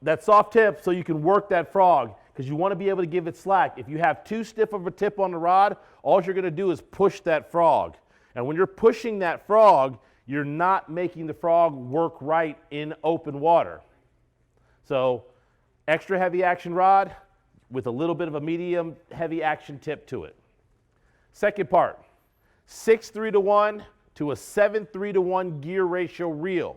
that soft tip so you can work that frog, because you want to be able to give it slack. If you have too stiff of a tip on the rod, all you're going to do is push that frog. And when you're pushing that frog, you're not making the frog work right in open water. So extra heavy action rod with a little bit of a medium heavy action tip to it. Second part, 6:3-to-1 to a 7:3-to-1 gear ratio reel.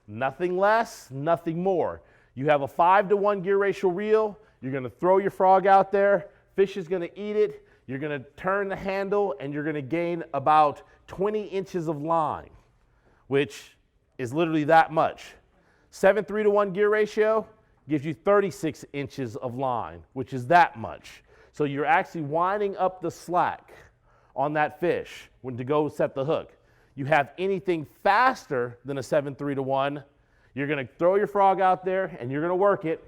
Nothing less, nothing more. You have a 5-to-1 gear ratio reel, you're going to throw your frog out there, fish is going to eat it, you're going to turn the handle, and you're going to gain about 20 inches of line, which is literally that much. 7:3-to-1 gear ratio gives you 36 inches of line, which is that much. So you're actually winding up the slack on that fish when to go set the hook. You have anything faster than a 7:3-to-1, you're going to throw your frog out there and you're going to work it.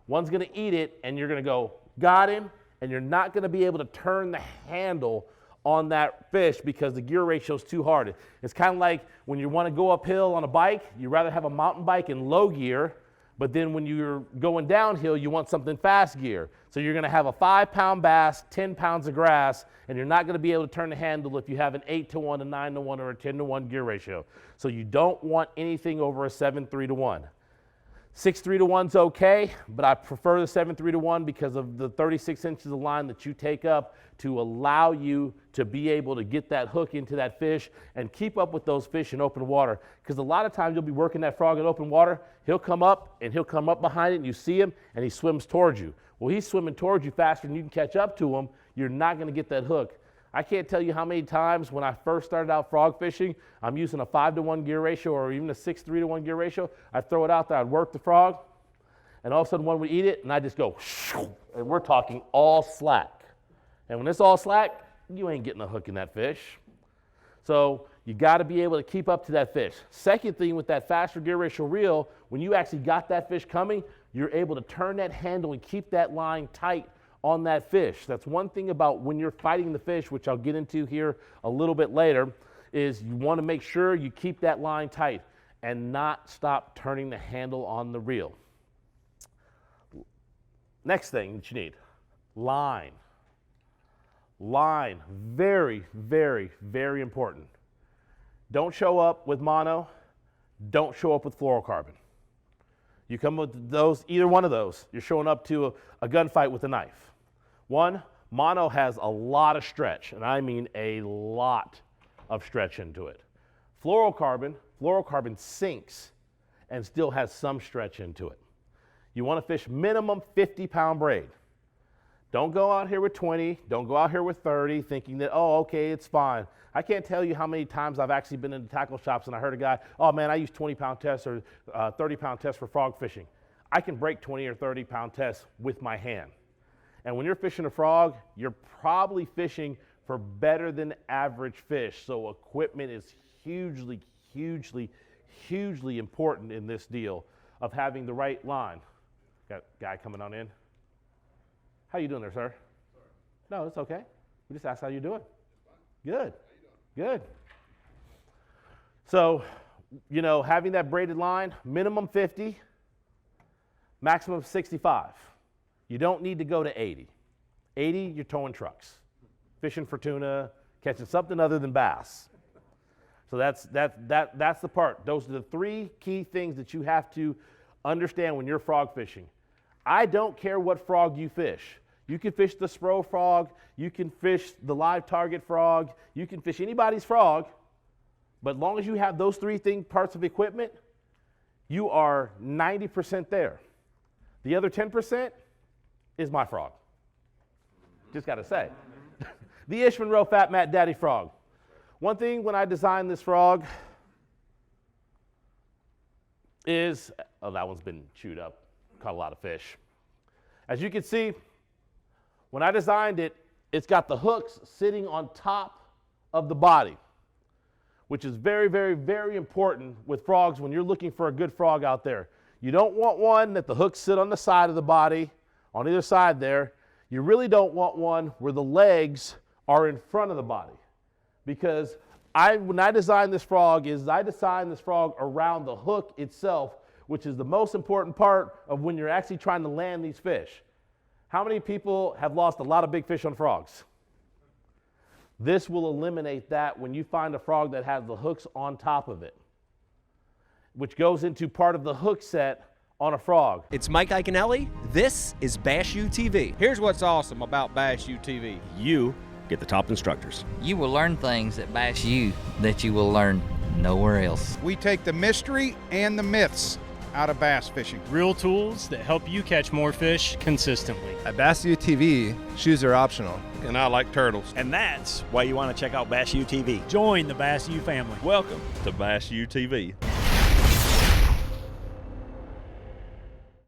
One's going to eat it and you're going to go, got him, and you're not going to be able to turn the handle on that fish because the gear ratio is too hard. It's kind of like when you want to go uphill on a bike, you'd rather have a mountain bike in low gear, but then when you're going downhill, you want something fast gear. So you're going to have a 5-pound bass, 10 pounds of grass, and you're not going to be able to turn the handle if you have an 8-to-1, a 9-to-1, or a 10-to-1 gear ratio. So you don't want anything over a 7:3-to-1. 6:3-to-1's okay, but I prefer the 7:3-to-1 because of the 36 inches of line that you take up to allow you to be able to get that hook into that fish and keep up with those fish in open water. Because a lot of times you'll be working that frog in open water, he'll come up behind it and you see him and he swims towards you. Well, he's swimming towards you faster than you can catch up to him. You're not going to get that hook. I can't tell you how many times when I first started out frog fishing, I'm using a 5-to-1 gear ratio or even a 6:3-to-1 gear ratio. I'd throw it out there, I'd work the frog, and all of a sudden one would eat it, and I just go, and we're talking all slack. And when it's all slack, you ain't getting a hook in that fish. So you got to be able to keep up to that fish. Second thing with that faster gear ratio reel, when you actually got that fish coming, you're able to turn that handle and keep that line tight on that fish. That's one thing about when you're fighting the fish, which I'll get into here a little bit later, is you want to make sure you keep that line tight and not stop turning the handle on the reel. Next thing that you need, line. Line, very, very, very important. Don't show up with mono, don't show up with fluorocarbon. You come with those, either one of those, you're showing up to a gunfight with a knife. One, mono has a lot of stretch, and I mean a lot of stretch into it. Fluorocarbon sinks and still has some stretch into it. You want to fish minimum 50-pound braid. Don't go out here with 20, don't go out here with 30 thinking that, oh, okay, it's fine. I can't tell you how many times I've actually been in the tackle shops and I heard a guy, oh man, I use 20-pound tests or 30-pound tests for frog fishing. I can break 20 or 30-pound tests with my hand. And when you're fishing a frog, you're probably fishing for better than average fish. So equipment is hugely, hugely, hugely important in this deal of having the right line. Got a guy coming on in. How you doing there, sir? No, it's okay. We just asked how you doing. Good. Good. So, you know, having that braided line, minimum 50, maximum 65. You don't need to go to 80. 80, you're towing trucks, fishing for tuna, catching something other than bass. So that's the part. Those are the three key things that you have to understand when you're frog fishing. I don't care what frog you fish. You can fish the Spro frog, you can fish the live target frog, you can fish anybody's frog, but as long as you have those three parts of equipment, you are 90% there. The other 10% is my frog. Just got to say. The Ish Monroe Fat Matt Daddy frog. One thing when I designed this frog is, oh, that one's been chewed up, caught a lot of fish. As you can see, when I designed it, it's got the hooks sitting on top of the body, which is very, very, very important with frogs when you're looking for a good frog out there. You don't want one that the hooks sit on the side of the body, on either side there. You really don't want one where the legs are in front of the body. Because when I designed this frog, I designed this frog around the hook itself, which is the most important part of when you're actually trying to land these fish. How many people have lost a lot of big fish on frogs? This will eliminate that when you find a frog that has the hooks on top of it, which goes into part of the hook set on a frog. It's Mike Iaconelli. This is Bass U TV. Here's what's awesome about Bass U TV. You get the top instructors. You will learn things at Bass U that you will learn nowhere else. We take the mystery and the myths out of bass fishing. Real tools that help you catch more fish consistently. At Bass U TV, shoes are optional. And I like turtles. And that's why you want to check out Bass U TV. Join the Bass U family. Welcome to Bass U TV.